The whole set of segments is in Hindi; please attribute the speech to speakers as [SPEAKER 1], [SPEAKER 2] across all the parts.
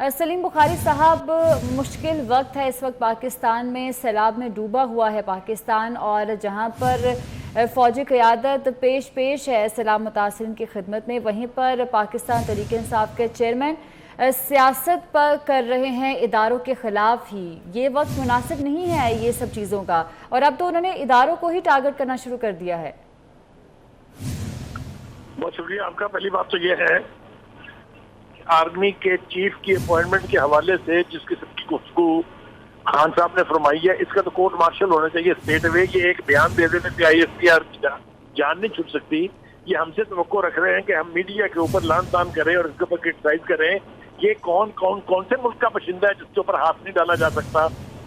[SPEAKER 1] सलीम बुखारी साहब, मुश्किल वक्त है इस वक्त पाकिस्तान में। सैलाब में डूबा हुआ है पाकिस्तान, और जहां पर फ़ौजी क़यादत पेश पेश है सैलाब मुतासिरीन की खिदमत में, वहीं पर पाकिस्तान तहरीक-ए-इंसाफ के चेयरमैन सियासत पर कर रहे हैं इदारों के ख़िलाफ़ ही। ये वक्त मुनासिब नहीं है ये सब चीज़ों का, और अब तो उन्होंने इदारों को ही टारगेट करना शुरू कर दिया है।
[SPEAKER 2] बहुत शुक्रिया आपका। पहली बात तो ये है, आर्मी के चीफ की अपॉइंटमेंट के हवाले से जिस किस्म की गुफ्तगू खान साहब ने फरमाई है, इसका तो कोर्ट मार्शल होना चाहिए स्टेट वे। ये एक बयान दे देने से ISPR की जान नहीं छूट सकती। ये हमसे तवक्को रख रहे हैं कि हम मीडिया के ऊपर लान तान करें और इसके ऊपर क्रिटिसाइज करें। ये कौन से मुल्क का बशिंदा है जिसके ऊपर हाथ नहीं डाला जा सकता?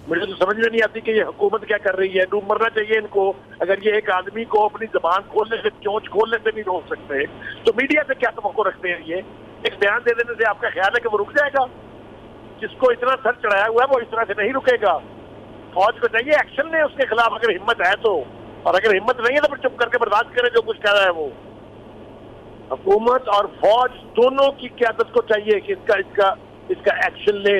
[SPEAKER 2] मुझे तो समझ में नहीं आती कि ये हुकूमत क्या कर रही है। डूब मरना चाहिए इनको। अगर ये एक आदमी को अपनी जबान खोलने से, चोंच खोलने से नहीं रोक सकते, तो मीडिया से क्या तवक्को रखते हैं? ये एक बयान दे देने से आपका ख्याल है कि वो रुक जाएगा? जिसको इतना सर चढ़ाया हुआ है वो इस तरह से नहीं रुकेगा। फौज को चाहिए एक्शन ले उसके खिलाफ, अगर हिम्मत है तो। और अगर हिम्मत नहीं है तो फिर चुप करके बर्दाश्त करे जो कुछ कह रहा है वो। हुकूमत और फौज दोनों की क़यादत को चाहिए कि इसका एक्शन ले।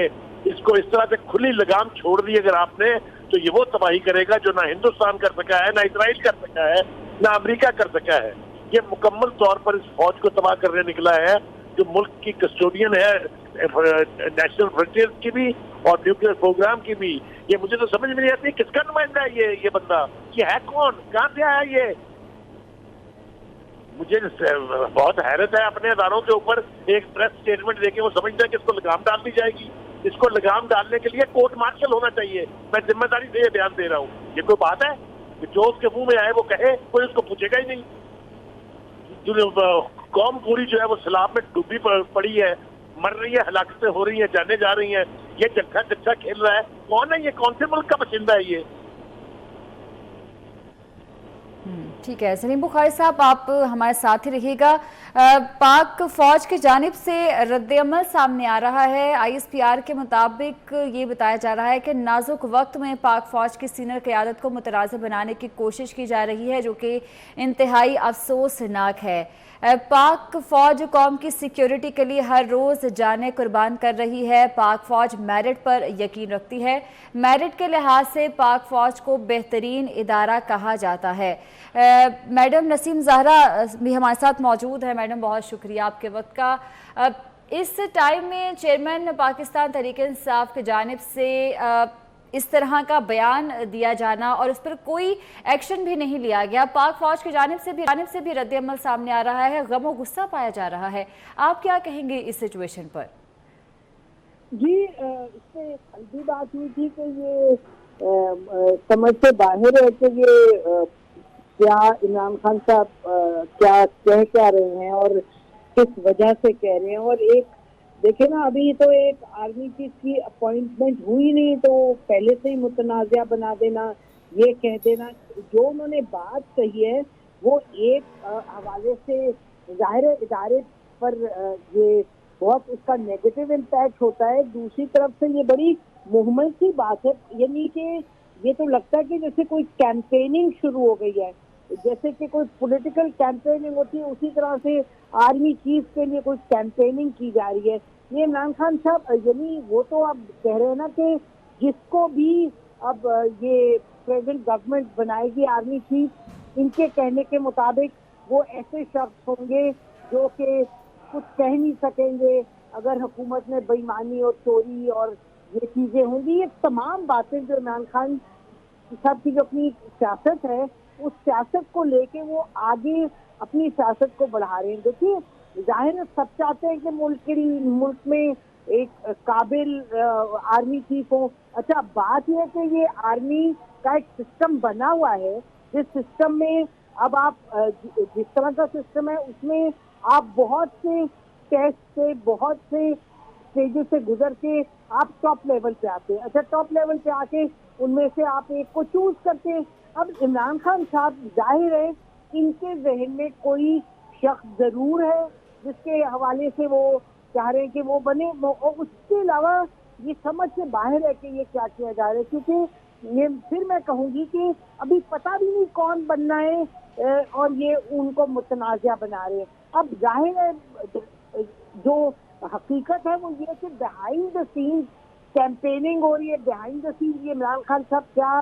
[SPEAKER 2] इसको इस तरह से खुली लगाम छोड़ दी अगर आपने, तो ये वो तबाही करेगा जो ना हिंदुस्तान कर सका है, ना इजराइल कर सका है, ना अमेरिका कर सका है। ये मुकम्मल तौर पर इस फौज को तबाह करने निकला है जो मुल्क की कस्टोडियन है नेशनल फ्रंटियर की भी और न्यूक्लियर प्रोग्राम की भी। ये मुझे तो समझ में नहीं आती किसका नुमाइंदा है ये बंदा। ये है कौन? कहां से आया ये? मुझे बहुत हैरत है अपने अदारों के ऊपर। एक प्रेस स्टेटमेंट देके वो समझते हैं कि इसको लगाम डाल दी जाएगी। इसको लगाम डालने के लिए कोर्ट मार्शल होना चाहिए। मैं जिम्मेदारी से ये बयान दे रहा हूँ। ये कोई बात है कि जो उसके मुंह में आए वो कहे? कोई उसको पूछेगा ही नहीं। कौम पूरी जो है वो सैलाब में डूबी पड़ी है, मर रही है, हलाकतें हो रही हैं, जाने जा रही हैं। ये जच्चा खेल रहा है। कौन है ये? कौन से मुल्क का बशिंदा है ये?
[SPEAKER 1] ठीक है सलीम बुखारी साहब, आप हमारे साथ ही रहिएगा। पाक फौज की जानिब से रद्द-ए-अमल सामने आ रहा है। ISPR के मुताबिक ये बताया जा रहा है कि नाजुक वक्त में पाक फौज की सीनियर क़यादत को मुतराज़ बनाने की कोशिश की जा रही है, जो कि इंतहाई अफसोसनाक है। पाक फौज कौम की सिक्योरिटी के लिए हर रोज़ जानें कुर्बान कर रही है। पाक फौज मेरिट पर यकीन रखती है। मेरिट के लिहाज से पाक फौज को बेहतरीन इदारा कहा जाता है। मैडम नसीम ज़हरा भी हमारे साथ मौजूद है। मैडम, बहुत शुक्रिया आपके वक्त का। इस टाइम में चेयरमैन पाकिस्तान तहरीक-ए-इंसाफ की जानिब से इस तरह का बयान दिया जाना और उस पर कोई एक्शन भी नहीं लिया गया, पाक फौज की जानिब से भी रद्द-ए-अमल सामने आ रहा है, गम और गुस्सा पाया जा रहा है। आप क्या कहेंगे इस सिचुएशन पर?
[SPEAKER 3] जी, इससे कल बात हुई थी कि ये समझ से बाहर है कि ये क्या इमरान खान साहब क्या कह रहे हैं और किस वजह से कह रहे हैं। और एक देखे ना, अभी तो एक आर्मी चीफ की अपॉइंटमेंट हुई नहीं तो पहले से ही मुतनाज़ा बना देना, ये कह देना। जो उन्होंने बात कही है वो एक हवाले से जाहिर इदारे पर ये बहुत उसका नेगेटिव इम्पैक्ट होता है। दूसरी तरफ से ये बड़ी मुहम्मद सी बात है, यानी कि ये तो लगता है कि जैसे कोई कैंपेनिंग शुरू हो गई है, जैसे कि कोई पॉलिटिकल कैंपेनिंग होती है उसी तरह से आर्मी चीफ के लिए कोई कैंपेनिंग की जा रही है। ये इमरान खान साहब, यानी वो तो आप कह रहे हैं ना कि जिसको भी अब ये प्रेजेंट गवर्नमेंट बनाएगी आर्मी चीफ, इनके कहने के मुताबिक वो ऐसे शख्स होंगे जो कि कुछ कह नहीं सकेंगे अगर हुकूमत में बेईमानी और चोरी और ये चीजें होंगी। ये तमाम बातें जो इमरान खान साहब की जो अपनी सियासत है, उस सियासत को लेके वो आगे अपनी सियासत को बढ़ा रहे हैं। देखिए, जाहिर सब चाहते हैं कि मुल्क में एक काबिल आर्मी चीफ हो। अच्छा, बात यह है कि ये आर्मी का एक सिस्टम बना हुआ है, जिस सिस्टम में अब आप जिस तरह का सिस्टम है उसमें आप बहुत से टेस्ट से, बहुत से स्टेजेस से गुजर के आप टॉप लेवल पे आते हैं। अच्छा, टॉप लेवल पे आके उनमें से आप एक को चूज करते हैं। अब इमरान खान साहब, जाहिर है इनके जहन में कोई शख्स जरूर है जिसके हवाले से वो चाह रहे हैं कि वो बने। और उसके अलावा ये समझ से बाहर है कि ये क्या किया जा रहा है, क्योंकि ये फिर मैं कहूंगी कि अभी पता भी नहीं कौन बनना है और ये उनको मुतनाज़ा बना रहे हैं। अब जाहिर है जो हकीकत है वो ये कि बिहाइंड द सीन्स कैंपेनिंग हो रही है, बिहाइंड द सीन्स ये इमरान खान साहब क्या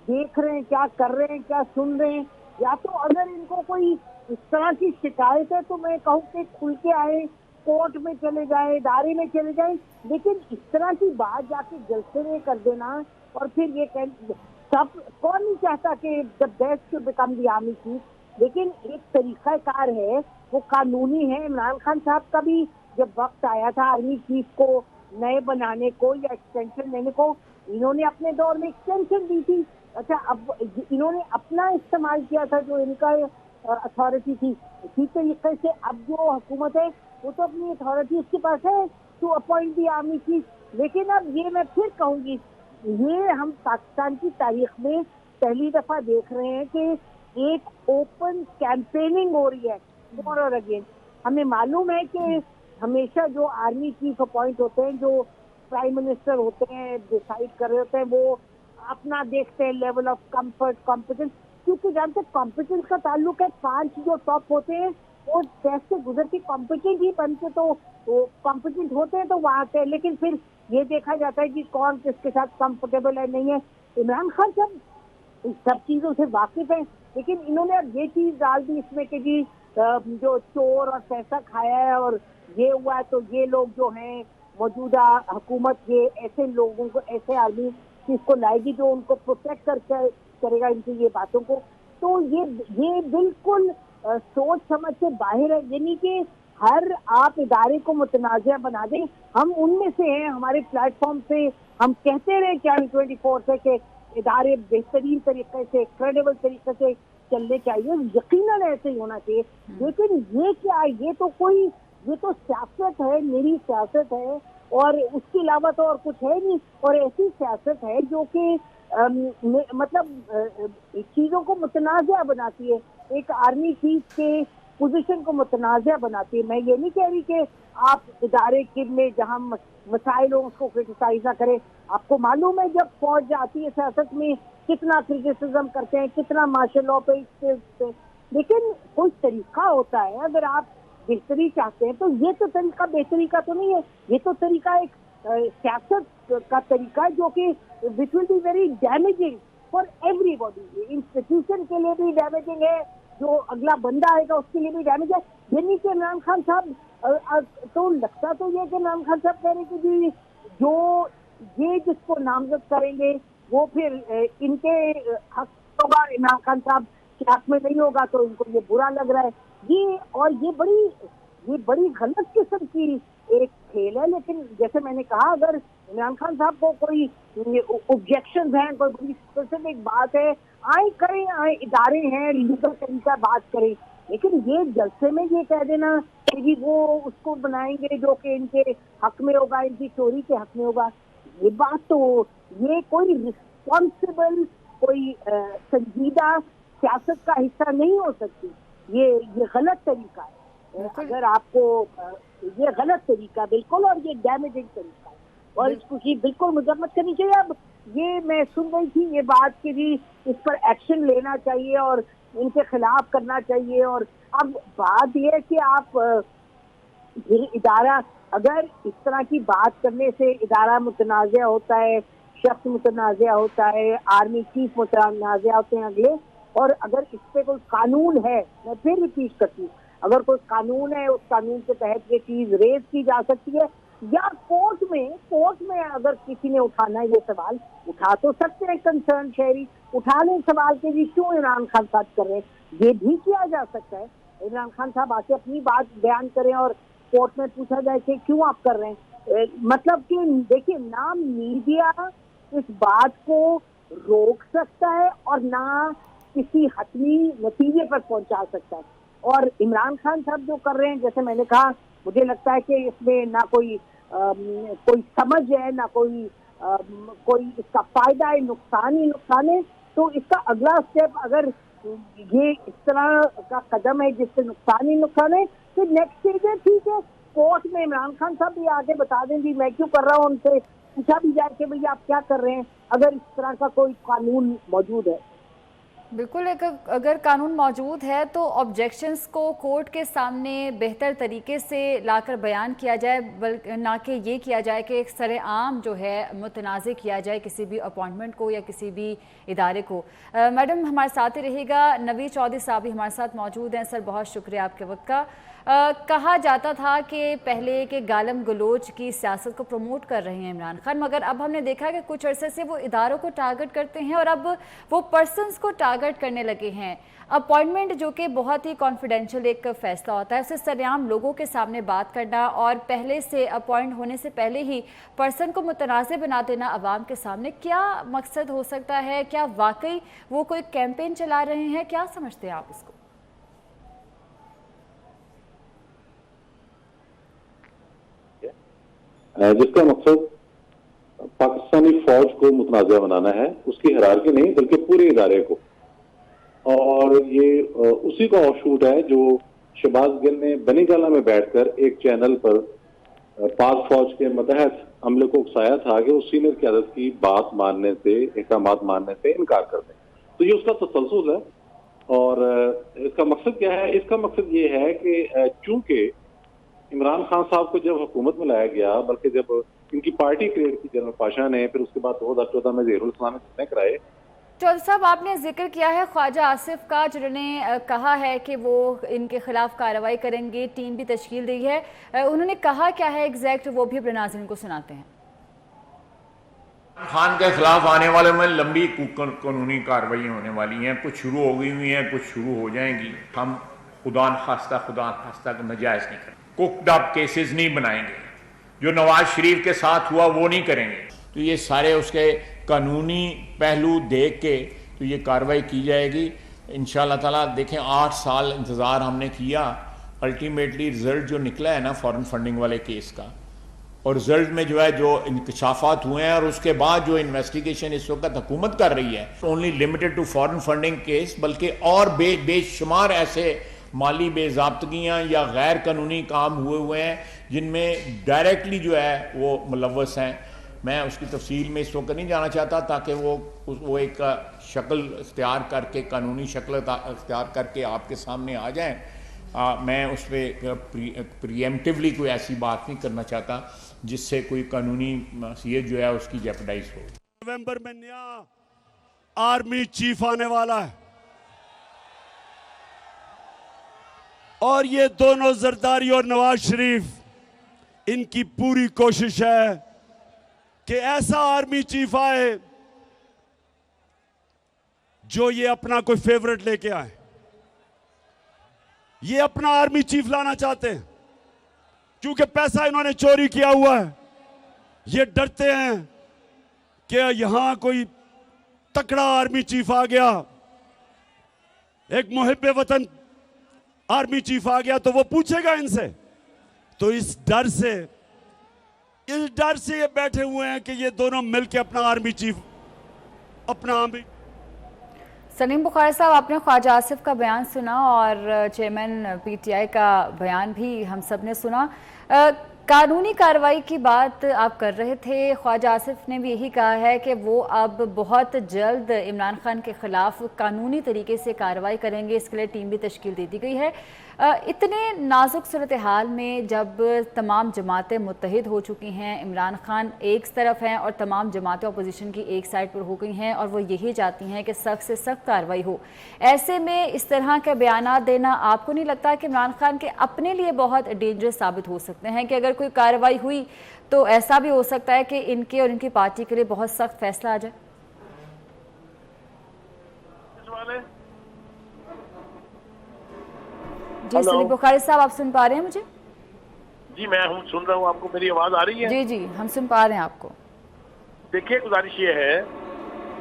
[SPEAKER 3] देख रहे हैं, क्या कर रहे हैं, क्या सुन रहे हैं। या तो अगर इनको कोई इस तरह की शिकायत है तो मैं कहूँ कि खुल के आए, कोर्ट में चले जाए, इदारे में चले जाए, लेकिन इस तरह की बात जाके जलसे में कर देना और फिर ये सब कौन नहीं चाहता कि the best become the army chief, लेकिन एक तरीकाकार है, वो कानूनी है। इमरान खान साहब का भी जब वक्त आया था आर्मी चीफ को नए बनाने को या एक्सटेंशन देने को, इन्होंने अपने दौर में एक्सटेंशन दी थी। अच्छा, अब इन्होंने अपना इस्तेमाल किया था जो इनका अथॉरिटी थी। इसी तरीके से अब जो हुकूमत है वो तो अपनी अथॉरिटी उसके पास है to appoint the army chief. लेकिन अब ये मैं फिर कहूंगी, ये हम पाकिस्तान की तारीख में पहली दफा देख रहे हैं कि एक ओपन कैंपेनिंग हो रही है फॉर और अगेंस्ट। हमें मालूम है कि हमेशा जो आर्मी चीफ अपॉइंट होते हैं, जो प्राइम मिनिस्टर होते हैं, डिसाइड कर रहे होते हैं, वो अपना देखते हैं लेवल ऑफ कंफर्ट, कॉम्पिटेंस, क्योंकि जहाँ तक कॉम्पिटेंस का ताल्लुक है 5 जो टॉप होते हैं वो टेस्ट से गुजर के कॉम्पिटेंट ही बनते, तो वो कॉम्पिटेंट होते हैं तो वहाँ आते हैं। लेकिन फिर ये देखा जाता है कि कौन किसके साथ कंफर्टेबल है, नहीं है। इमरान खान साहब इस सब चीजों से वाकिफ है, लेकिन इन्होंने अब ये चीज डाल दी इसमें कि जी जो चोर और पैसा खाया है और ये हुआ है, तो ये लोग जो हैं मौजूदा हुकूमत ये ऐसे लोगों को, ऐसे आर्मी चीफ को लाएगी जो उनको प्रोटेक्ट करेगा इनकी ये बातों को। तो ये बिल्कुल सोच समझ से बाहर है। यानी कि हर आप इदारे को मुतनाज़ा बना दें। हम उनमें से हैं, हमारे प्लेटफॉर्म से हम कहते रहे चैनल 24 से कि इदारे बेहतरीन तरीके से, क्रेडिबल तरीके से चलने चाहिए, यकीनन ऐसे ही होना चाहिए। लेकिन ये क्या, ये तो सियासत है, मेरी सियासत है और उसके अलावा तो और कुछ है नहीं। और ऐसी सियासत है जो कि मतलब चीजों को मुतनाज़ा बनाती है, एक आर्मी चीफ के पोजीशन को मुतनाज़ा बनाती है। मैं ये नहीं कह रही कि आप इदारे के में जहाँ मसाइल हो उसको क्रिटिसाइज ना करें। आपको मालूम है जब फौज जाती है सियासत में कितना क्रिटिसिज्म करते हैं, कितना मार्शल लॉ पे, लेकिन कोई तरीका होता है। अगर आप बेहतरी चाहते हैं तो ये तो तरीका बेहतरी का तो नहीं है, ये तो तरीका एक सियासत का तरीका है जो कि which will be very damaging for everybody. Institution के लिए भी डैमेजिंग है, जो अगला बंदा आएगा उसके लिए भी डैमेज है। यानी कि इमरान खान साहब तो लगता तो ये कि इमरान खान साहब कह रहे कि जी जो ये जिसको नामजद करेंगे वो फिर इनके हक होगा, इमरान खान साहब के हक में नहीं होगा तो इनको ये बुरा लग रहा है। ये बड़ी गलत किस्म की एक खेल है। लेकिन जैसे मैंने कहा, अगर इमरान खान साहब को कोई ऑब्जेक्शन हैं, कोई बड़ी स्पेसिफिक बात है, आए करें, आए इदारे हैं, लीगल तरीका बात करें। लेकिन ये जलसे में ये कह देना कि वो उसको बनाएंगे जो कि इनके हक में होगा, इनकी चोरी के हक में होगा, ये बात तो, ये कोई रिस्पॉन्सिबल, कोई संजीदा सियासत का हिस्सा नहीं हो सकती। ये गलत तरीका है। अगर आपको ये गलत तरीका बिल्कुल, और ये डैमेजिंग तरीका है और इसको ही बिल्कुल मजम्मत करनी चाहिए। अब ये मैं सुन रही थी ये बात कि जी इस पर एक्शन लेना चाहिए और इनके खिलाफ करना चाहिए। और अब बात यह है कि आप इदारा, अगर इस तरह की बात करने से इदारा मुतनाज़ा होता है, शख्स मुतनाज़ा होता है, आर्मी चीफ मुतनाज़ा होते हैं अगले, और अगर इस पे कोई कानून है, मैं फिर रिपीट करती हूँ, अगर कोई कानून है, उस कानून के तहत ये चीज रेज की जा सकती है, या कोर्ट में अगर किसी ने उठाना है ये सवाल, उठा तो सकते हैं, कंसर्न शहरी उठा लें सवाल के जी क्यों इमरान खान साहब कर रहे हैं, ये भी किया जा सकता है। इमरान खान साहब आके अपनी बात बयान करें और कोर्ट में पूछा जाए कि क्यों आप कर रहे हैं। मतलब कि देखिए, ना मीडिया इस बात को रोक सकता है और ना किसी हतमी नतीजे पर पहुंचा सकता है। और इमरान खान साहब जो कर रहे हैं, जैसे मैंने कहा, मुझे लगता है कि इसमें ना कोई समझ है, ना कोई इसका फायदा है, नुकसान ही नुकसान है। तो इसका अगला स्टेप, अगर ये इस तरह का कदम है जिससे नुकसान ही नुकसान है, तो नेक्स्ट स्टेज है, ठीक है, कोर्ट में इमरान खान साहब भी आगे बता दें जी मैं क्यों कर रहा हूँ, उनसे पूछा भी जाए कि भैया आप क्या कर रहे हैं, अगर इस तरह का कोई कानून मौजूद है।
[SPEAKER 1] बिल्कुल, एक अगर कानून मौजूद है तो ऑब्जेक्शंस को कोर्ट के सामने बेहतर तरीके से लाकर बयान किया जाए, बल्कि ना कि ये किया जाए कि एक सरेआम जो है मुतनाज़ किया जाए किसी भी अपॉइंटमेंट को या किसी भी इदारे को। मैडम हमारे साथ ही रहिएगा। नवीद चौधरी साहब भी हमारे साथ मौजूद हैं। सर, बहुत शुक्रिया आपके वक्त का। कहा जाता था कि पहले के गालम गलोच की सियासत को प्रमोट कर रहे हैं इमरान खान, मगर अब हमने देखा कि कुछ अरसे से वो इदारों को टारगेट करते हैं और अब वो पर्सनस को टारगेट करने लगे हैं। अपॉइंटमेंट जो कि बहुत ही कॉन्फिडेंशियल एक फैसला होता है, उसे सरेआम लोगों के सामने बात करना और पहले से अपॉइंट होने से पहले ही पर्सन को मुतनाज़ बना देना अवाम के सामने, क्या मकसद हो सकता है? क्या वाकई वो कोई कैंपेन चला रहे हैं? क्या समझते हैं आप इसको?
[SPEAKER 4] जिसका मकसद पाकिस्तानी फौज को मुतनाज़ा बनाना है, उसकी हिरारकी नहीं बल्कि पूरे इदारे को। और ये उसी का ऑफशूट है जो शहबाज गिल ने बनीगाला में बैठकर एक चैनल पर पाक फौज के मतहत हमले को उकसाया था कि वो सीनियर क़यादत की बात मानने से, अहकामात मानने से इनकार कर दें। तो ये उसका तसलसल है। और इसका मकसद क्या है? इसका मकसद ये है कि चूंकि इमरान खान साहब को जब हुकूमत में लाया गया, बल्कि जब इनकी पार्टी क्रिएट की जनरल पाशा ने, फिर उसके बाद 2014 में ज़हीरुल इस्लाम ने कराए।
[SPEAKER 1] चौधरी साहब, आपने जिक्र किया है ख्वाजा आसिफ का, जिन्होंने कहा है कि वो इनके खिलाफ कार्रवाई करेंगे, टीम भी तश्कील दी है। उन्होंने कहा क्या है एग्जैक्ट, वो भी अपने नाज़रीन को सुनाते हैं।
[SPEAKER 5] खान के खिलाफ आने वाले में लंबी कानूनी कार्रवाई होने वाली हैं। कुछ शुरू हो गई हुई हैं, कुछ शुरू हो जाएंगी। हम खुदा न खास्ता का नजायज़ नहीं करेंगे, कुक्ड अप केसेस नहीं बनाएंगे, जो नवाज शरीफ के साथ हुआ वो नहीं करेंगे। तो ये सारे उसके कानूनी पहलू देख के तो ये कार्रवाई की जाएगी इंशाअल्लाह ताला। देखें, 8 साल इंतज़ार हमने किया, अल्टीमेटली रिजल्ट जो निकला है ना फॉरेन फंडिंग वाले केस का, और रिजल्ट में जो है जो इंकशाफात हुए हैं और उसके बाद जो इन्वेस्टिगेशन इस वक्त हुकूमत कर रही है, only limited to foreign funding case, बल्कि और बेशुमार ऐसे माली बेज़ाब्तगियाँ या गैर कानूनी काम हुए हैं जिनमें डायरेक्टली जो है वो मुलव्वस हैं। मैं उसकी तफसील में इस वक्त नहीं जाना चाहता, ताकि वो एक शक्ल इख्तियार करके, कानूनी शक्ल इख्तियार करके आपके सामने आ जाएं। मैं उस पर प्रीएम्प्टिवली कोई ऐसी बात नहीं करना चाहता जिससे कोई कानूनी हैसियत जो है उसकी जेपरडाइज हो।
[SPEAKER 6] नवंबर में नया आर्मी चीफ आने वाला है और ये दोनों जरदारी और नवाज शरीफ, इनकी पूरी कोशिश है कि ऐसा आर्मी चीफ आए जो ये अपना कोई फेवरेट लेके आए। ये अपना आर्मी चीफ लाना चाहते हैं क्योंकि पैसा इन्होंने चोरी किया हुआ है। ये डरते हैं कि यहां कोई तकड़ा आर्मी चीफ आ गया, एक मुहिब्बे वतन आर्मी चीफ आ गया तो वो पूछेगा इनसे। तो इस डर से ये बैठे हुए हैं कि ये दोनों मिलकर अपना आर्मी चीफ
[SPEAKER 1] सलीम बुखारी साहब, आपने ख्वाजा आसिफ का बयान सुना और चेयरमैन पीटीआई का बयान भी हम सब ने सुना। कानूनी कार्रवाई की बात आप कर रहे थे। ख्वाजा आसिफ ने भी यही कहा है कि वो अब बहुत जल्द इमरान खान के खिलाफ कानूनी तरीके से कार्रवाई करेंगे, इसके लिए टीम भी तश्कील दे दी गई है। इतने नाजुक सूरत हाल में जब तमाम जमातें मुत्तहिद हो चुकी हैं, इमरान खान एक तरफ हैं और तमाम जमातें अपोजिशन की एक साइड पर हो गई हैं और वो यही चाहती हैं कि सख्त से सख्त कार्रवाई हो, ऐसे में इस तरह के बयानात देना आपको नहीं लगता कि इमरान खान के अपने लिए बहुत डेंजरस साबित हो सकते हैं कि अगर कोई कार्रवाई हुई तो ऐसा भी हो सकता है कि इनके और इनकी पार्टी के लिए बहुत सख्त फैसला आ जाए? जी सलीम बुखारी साहब, आप सुन पा रहे हैं मुझे?
[SPEAKER 2] जी मैं हूँ, सुन रहा हूँ। आपको मेरी आवाज आ रही है?
[SPEAKER 1] जी जी, हम सुन पा रहे हैं आपको।
[SPEAKER 2] देखिए, गुजारिश ये है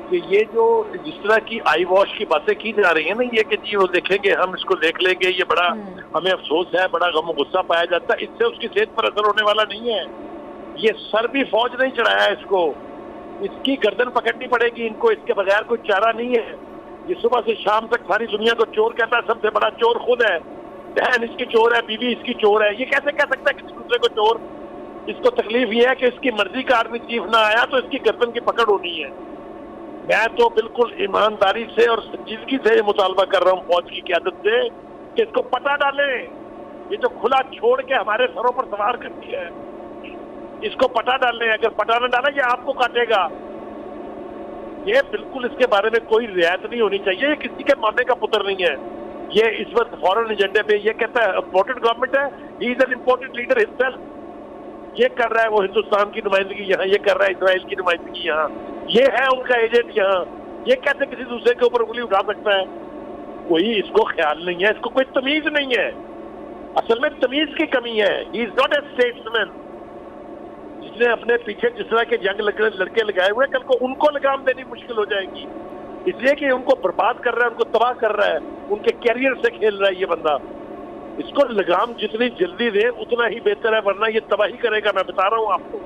[SPEAKER 2] कि ये जो जिस तरह की आई वॉश की बातें की जा रही है ना, ये कि जी वो देखेंगे, हम इसको देख लेंगे, ये बड़ा हमें अफसोस है, बड़ा गम गुस्सा पाया जाता है, इससे उसकी सेहत पर असर होने वाला नहीं है। ये सर भी फौज नहीं चढ़ाया इसको, इसकी गर्दन पकड़नी पड़ेगी इनको, इसके बगैर कोई चारा नहीं है। ये सुबह से शाम तक सारी दुनिया को चोर कहता है, सबसे बड़ा चोर खुद है, बहन इसकी चोर है, बीवी इसकी चोर है। ये कैसे कह सकता है किसी दूसरे को चोर? इसको तकलीफ ये है कि इसकी मर्जी का आर्मी चीफ ना आया तो इसकी गर्दन की पकड़ होनी है। मैं तो बिल्कुल ईमानदारी से और संजीदगी से ये मुतालबा कर रहा हूँ फौज की क़यादत से कि इसको पटा डालें। ये जो खुला छोड़ के हमारे सरों पर सवार कर दिया है, इसको पटा डालें। अगर पटा न डाला ये आपको काटेगा। ये बिल्कुल इसके बारे में कोई रियायत नहीं होनी चाहिए। ये किसी के मामे का पुत्र नहीं है। ये इस वक्त फॉरेन एजेंडे पे ये कहता है इम्पोर्टेड गवर्नमेंट है, he is an imported leader himself. ये कर रहा है वो हिंदुस्तान की नुमाइंदगी यहाँ, ये कर रहा है इसराइल की नुमाइंदगी यहाँ, ये है उनका एजेंट यहाँ। ये कैसे किसी दूसरे के ऊपर उंगली उठा सकता है? कोई इसको ख्याल नहीं है, इसको कोई तमीज नहीं है। असल में तमीज की कमी है। He is not a statesman. जिसने अपने पीछे जिस तरह के जंग लड़के लगाए हुए, कल को उनको लगाम देनी मुश्किल हो जाएगी, इसलिए कि उनको बर्बाद कर रहा है, उनको तबाह कर रहा है, उनके कैरियर से खेल रहा है ये बंदा। इसको लगाम जितनी जल्दी दे उतना ही बेहतर है, वरना ये तबाही करेगा। मैं बता रहा हूँ आपको।